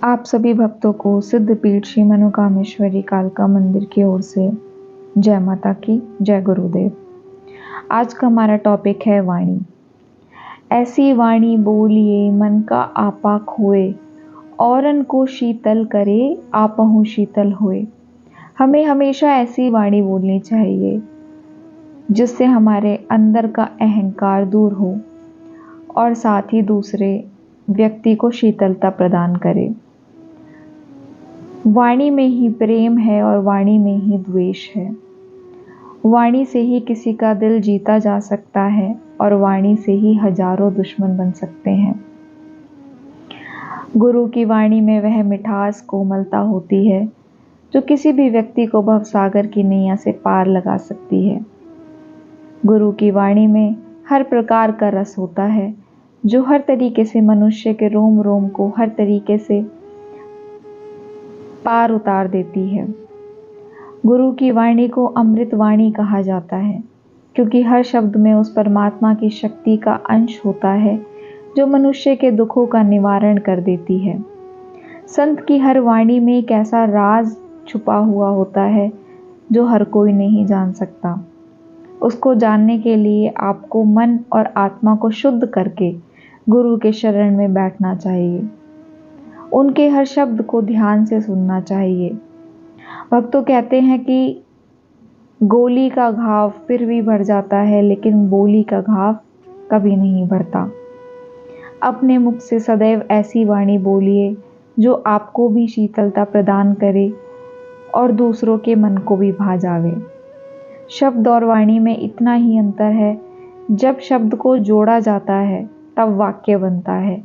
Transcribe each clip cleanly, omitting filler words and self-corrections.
आप सभी भक्तों को सिद्धपीठ श्री मनोकामेश्वरी कालका मंदिर की ओर से जय माता की, जय गुरुदेव। आज का हमारा टॉपिक है वाणी। ऐसी वाणी बोलिए मन का आपा खोए, औरन को शीतल करे आपहु शीतल होए। हमें हमेशा ऐसी वाणी बोलनी चाहिए जिससे हमारे अंदर का अहंकार दूर हो और साथ ही दूसरे व्यक्ति को शीतलता प्रदान करे। वाणी में ही प्रेम है और वाणी में ही द्वेष है। वाणी से ही किसी का दिल जीता जा सकता है और वाणी से ही हजारों दुश्मन बन सकते हैं। गुरु की वाणी में वह मिठास कोमलता होती है जो किसी भी व्यक्ति को भवसागर की नैया से पार लगा सकती है। गुरु की वाणी में हर प्रकार का रस होता है जो हर तरीके से मनुष्य के रोम रोम को हर तरीके से पार उतार देती है। गुरु की वाणी को अमृत वाणी कहा जाता है क्योंकि हर शब्द में उस परमात्मा की शक्ति का अंश होता है जो मनुष्य के दुखों का निवारण कर देती है। संत की हर वाणी में एक ऐसा राज छुपा हुआ होता है जो हर कोई नहीं जान सकता। उसको जानने के लिए आपको मन और आत्मा को शुद्ध करके गुरु के शरण में बैठना चाहिए। उनके हर शब्द को ध्यान से सुनना चाहिए। भक्तों कहते हैं कि गोली का घाव फिर भी भर जाता है लेकिन बोली का घाव कभी नहीं भरता। अपने मुख से सदैव ऐसी वाणी बोलिए जो आपको भी शीतलता प्रदान करे और दूसरों के मन को भी भा जावे। शब्द और वाणी में इतना ही अंतर है, जब शब्द को जोड़ा जाता है तब वाक्य बनता है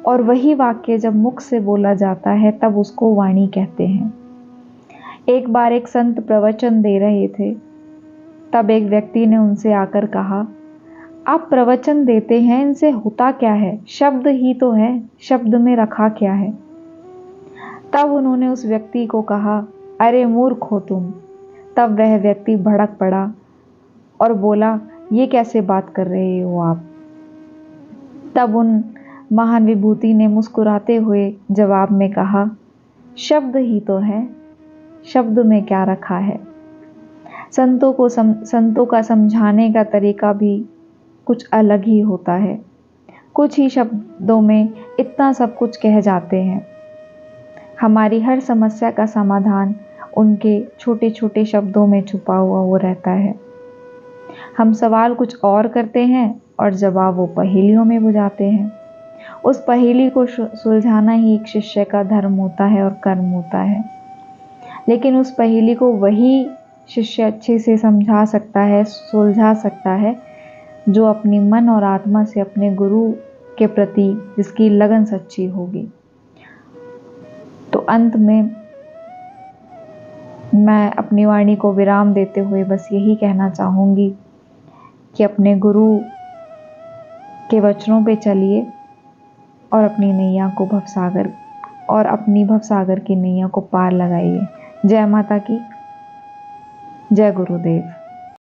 और वही वाक्य जब मुख से बोला जाता है तब उसको वाणी कहते हैं। एक बार एक संत प्रवचन दे रहे थे, तब एक व्यक्ति ने उनसे आकर कहा, आप प्रवचन देते हैं, इनसे होता क्या है? शब्द ही तो है, शब्द में रखा क्या है? तब उन्होंने उस व्यक्ति को कहा, अरे मूर्ख हो तुम। तब वह व्यक्ति भड़क पड़ा और बोला, ये कैसे बात कर रहे हो आप? तब उन महान विभूति ने मुस्कुराते हुए जवाब में कहा, शब्द ही तो है, शब्द में क्या रखा है? संतों का समझाने का तरीका भी कुछ अलग ही होता है। कुछ ही शब्दों में इतना सब कुछ कह जाते हैं। हमारी हर समस्या का समाधान उनके छोटे छोटे शब्दों में छुपा हुआ वो रहता है। हम सवाल कुछ और करते हैं और जवाब वो पहेलियों में बुझाते हैं। उस पहेली को सुलझाना ही एक शिष्य का धर्म होता है और कर्म होता है। लेकिन उस पहेली को वही शिष्य अच्छे से समझा सकता है, सुलझा सकता है, जो अपनी मन और आत्मा से अपने गुरु के प्रति जिसकी लगन सच्ची होगी। तो अंत में मैं अपनी वाणी को विराम देते हुए बस यही कहना चाहूँगी कि अपने गुरु के वचनों पे चलिए और अपनी नैया को अपनी भवसागर की नैया को पार लगाइए। जय माता की, जय गुरुदेव।